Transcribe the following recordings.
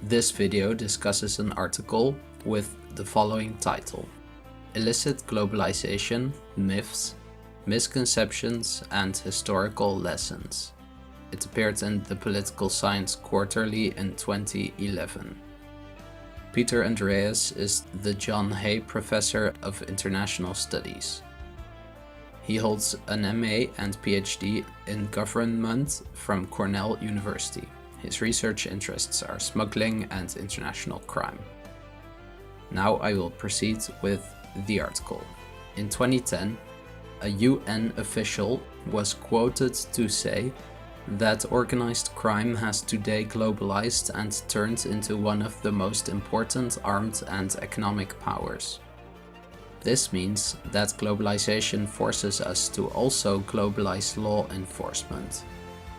This video discusses an article with the following title: Illicit Globalization, Myths, Misconceptions, and Historical Lessons. It appeared in the Political Science Quarterly in 2011. Peter Andreas is the John Hay Professor of International Studies. He holds an MA and PhD in Government from Cornell University. His research interests are smuggling and international crime. Now I will proceed with the article. In 2010, a UN official was quoted to say that organized crime has today globalized and turned into one of the most important armed and economic powers. This means that globalization forces us to also globalize law enforcement.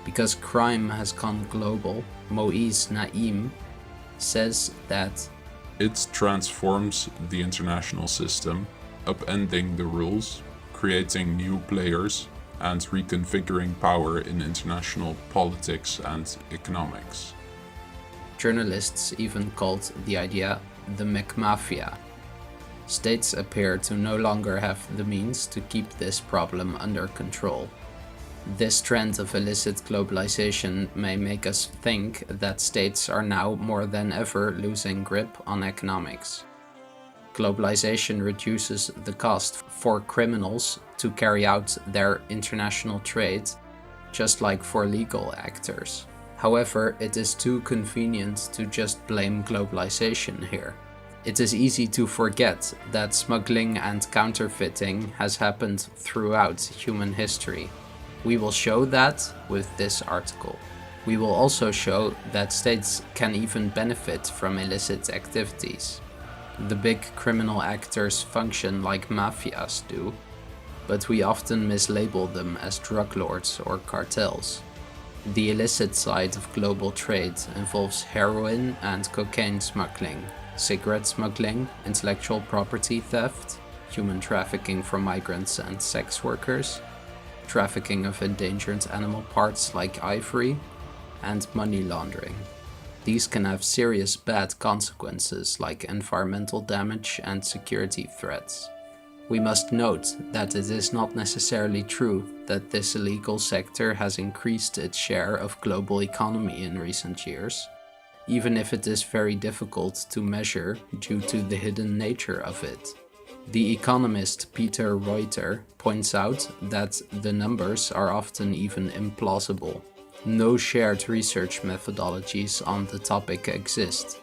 Because crime has gone global, Moise Naim says that it transforms the international system, upending the rules, creating new players, and reconfiguring power in international politics and economics. Journalists even called the idea the McMafia. States appear to no longer have the means to keep this problem under control. This trend of illicit globalization may make us think that states are now more than ever losing grip on economics. Globalization reduces the cost for criminals to carry out their international trade, just like for legal actors. However, it is too convenient to just blame globalization here. It is easy to forget that smuggling and counterfeiting has happened throughout human history. We will show that with this article. We will also show that states can even benefit from illicit activities. The big criminal actors function like mafias do, but we often mislabel them as drug lords or cartels. The illicit side of global trade involves heroin and cocaine smuggling, cigarette smuggling, intellectual property theft, human trafficking for migrants and sex workers, trafficking of endangered animal parts like ivory, and money laundering. These can have serious bad consequences like environmental damage and security threats. We must note that it is not necessarily true that this illegal sector has increased its share of global economy in recent years, even if it is very difficult to measure due to the hidden nature of it. The economist Peter Reuter points out that the numbers are often even implausible. No shared research methodologies on the topic exist.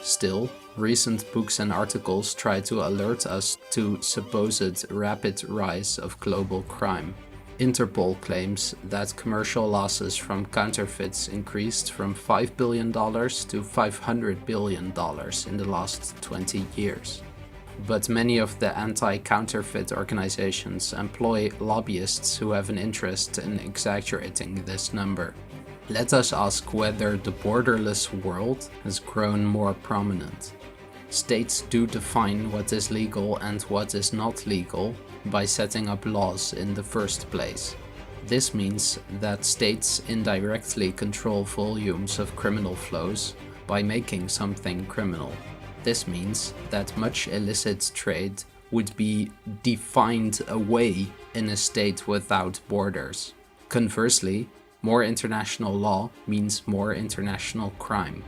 Still, recent books and articles try to alert us to supposed rapid rise of global crime. Interpol claims that commercial losses from counterfeits increased from $5 billion to $500 billion in the last 20 years. But many of the anti-counterfeit organizations employ lobbyists who have an interest in exaggerating this number. Let us ask whether the borderless world has grown more prominent. States do define what is legal and what is not legal by setting up laws in the first place. This means that states indirectly control volumes of criminal flows by making something criminal. This means that much illicit trade would be defined away in a state without borders. Conversely, more international law means more international crime.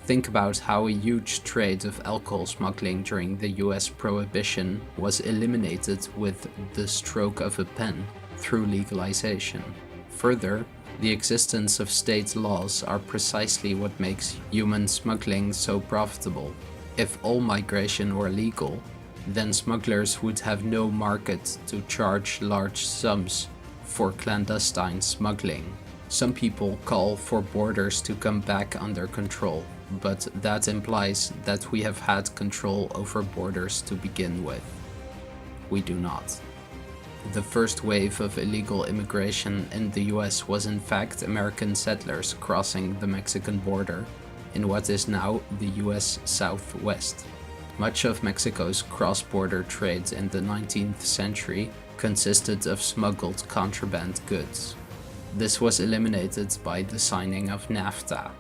Think about how a huge trade of alcohol smuggling during the US Prohibition was eliminated with the stroke of a pen through legalization. Further, the existence of state laws are precisely what makes human smuggling so profitable. If all migration were legal, then smugglers would have no market to charge large sums for clandestine smuggling. Some people call for borders to come back under control, but that implies that we have had control over borders to begin with. We do not. The first wave of illegal immigration in the US was in fact American settlers crossing the Mexican border in what is now the US Southwest. Much of Mexico's cross-border trade in the 19th century consisted of smuggled contraband goods. This was eliminated by the signing of NAFTA.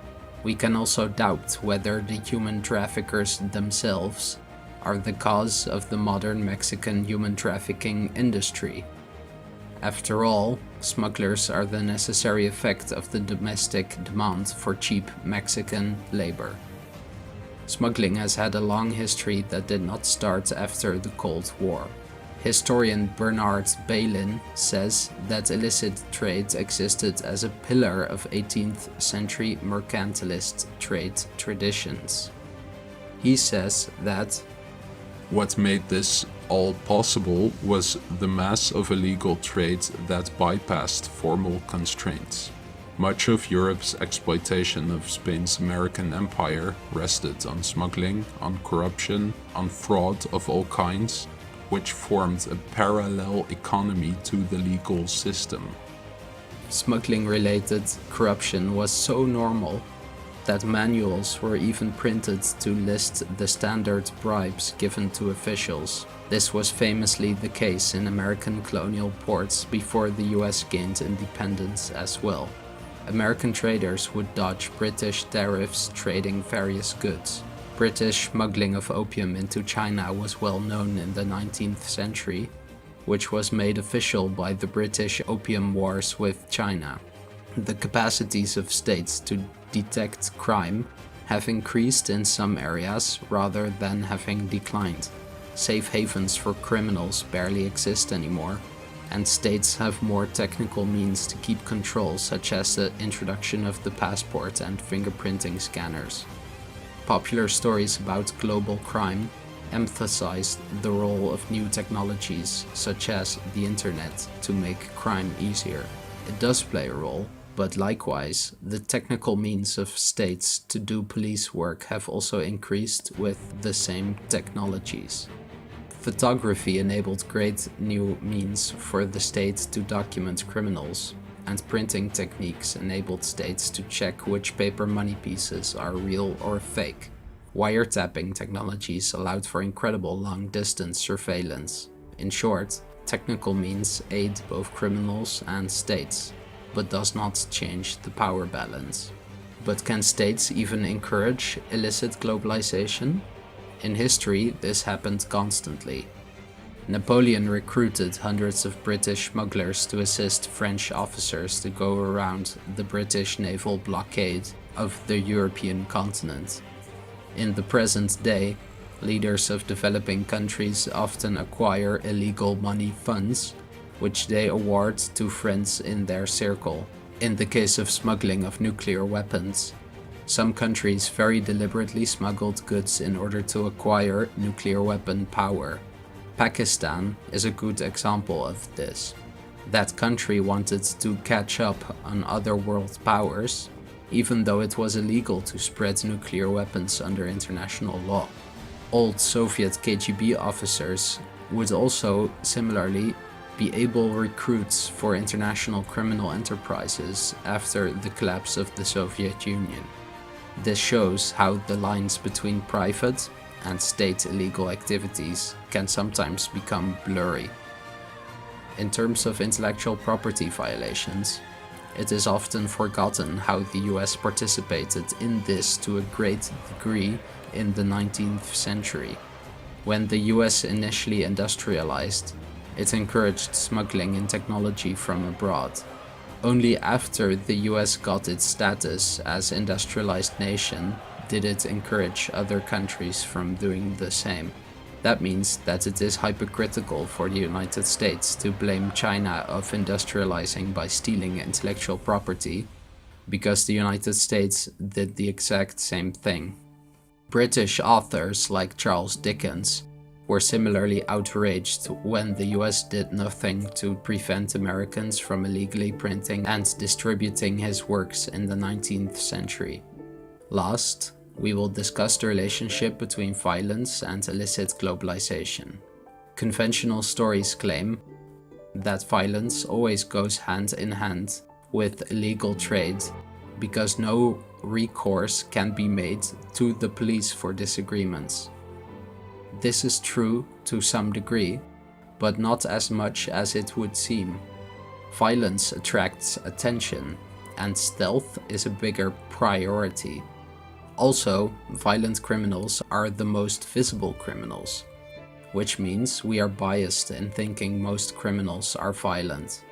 We can also doubt whether the human traffickers themselves are the cause of the modern Mexican human trafficking industry. After all, smugglers are the necessary effect of the domestic demand for cheap Mexican labor. Smuggling has had a long history that did not start after the Cold War. Historian Bernard Bailyn says that illicit trade existed as a pillar of 18th century mercantilist trade traditions. He says that what made this all possible was the mass of illegal trade that bypassed formal constraints. Much of Europe's exploitation of Spain's American empire rested on smuggling, on corruption, on fraud of all kinds, which formed a parallel economy to the legal system. smuggling-related corruption was so normal that manuals were even printed to list the standard bribes given to officials. This was famously the case in American colonial ports before the US gained independence as well. American traders would dodge British tariffs trading various goods. British smuggling of opium into China was well known in the 19th century, which was made official by the British Opium Wars with China. The capacities of states to detect crime have increased in some areas rather than having declined. Safe havens for criminals barely exist anymore, and states have more technical means to keep control, such as the introduction of the passport and fingerprinting scanners. Popular stories about global crime emphasized the role of new technologies, such as the internet, to make crime easier. It does play a role, but likewise, the technical means of states to do police work have also increased with the same technologies. Photography enabled great new means for the state to document criminals, and printing techniques enabled states to check which paper money pieces are real or fake. Wiretapping technologies allowed for incredible long-distance surveillance. In short, technical means aid both criminals and states, but does not change the power balance. But can states even encourage illicit globalization? In history, this happened constantly. Napoleon recruited hundreds of British smugglers to assist French officers to go around the British naval blockade of the European continent. In the present day, leaders of developing countries often acquire illegal money funds, which they award to friends in their circle. In the case of smuggling of nuclear weapons, some countries very deliberately smuggled goods in order to acquire nuclear weapon power. Pakistan is a good example of this. That country wanted to catch up on other world powers, even though it was illegal to spread nuclear weapons under international law. Old Soviet KGB officers would also similarly be able recruits for international criminal enterprises after the collapse of the Soviet Union. This shows how the lines between private and state illegal activities can sometimes become blurry. In terms of intellectual property violations, it is often forgotten how the US participated in this to a great degree in the 19th century. When the US initially industrialized, it encouraged smuggling in technology from abroad. Only after the US got its status as industrialized nation did it encourage other countries from doing the same. That means that it is hypocritical for the United States to blame China of industrializing by stealing intellectual property, because the United States did the exact same thing. British authors like Charles Dickens were similarly outraged when the US did nothing to prevent Americans from illegally printing and distributing his works in the 19th century. Last, we will discuss the relationship between violence and illicit globalization. Conventional stories claim that violence always goes hand in hand with illegal trade because no recourse can be made to the police for disagreements. This is true to some degree, but not as much as it would seem. Violence attracts attention, and stealth is a bigger priority. Also, violent criminals are the most visible criminals, which means we are biased in thinking most criminals are violent.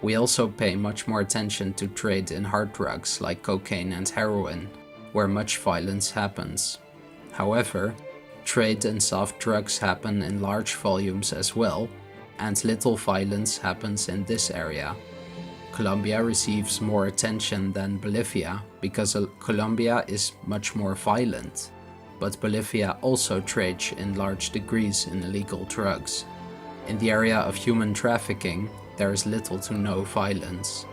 We also pay much more attention to trade in hard drugs like cocaine and heroin, where much violence happens. However, trade in soft drugs happen in large volumes as well, and little violence happens in this area. Colombia receives more attention than Bolivia because Colombia is much more violent, but Bolivia also trades in large degrees in illegal drugs. In the area of human trafficking, there is little to no violence.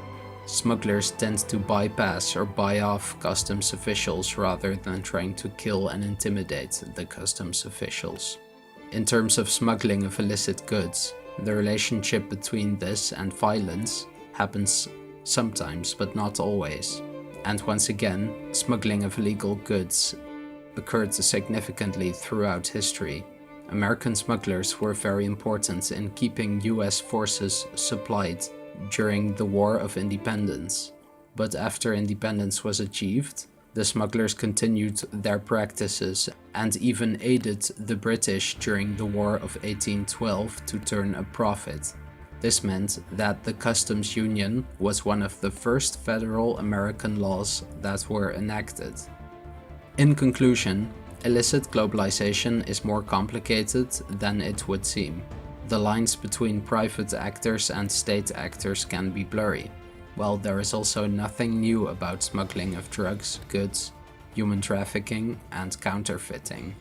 Smugglers tend to bypass or buy off customs officials rather than trying to kill and intimidate the customs officials. In terms of smuggling of illicit goods, the relationship between this and violence happens sometimes, but not always. And once again, smuggling of illegal goods occurred significantly throughout history. American smugglers were very important in keeping US forces supplied during the War of Independence. But after independence was achieved, the smugglers continued their practices and even aided the British during the War of 1812 to turn a profit. This meant that the customs union was one of the first federal American laws that were enacted. In conclusion, illicit globalization is more complicated than it would seem. The lines between private actors and state actors can be blurry, while there is also nothing new about smuggling of drugs, goods, human trafficking, and counterfeiting.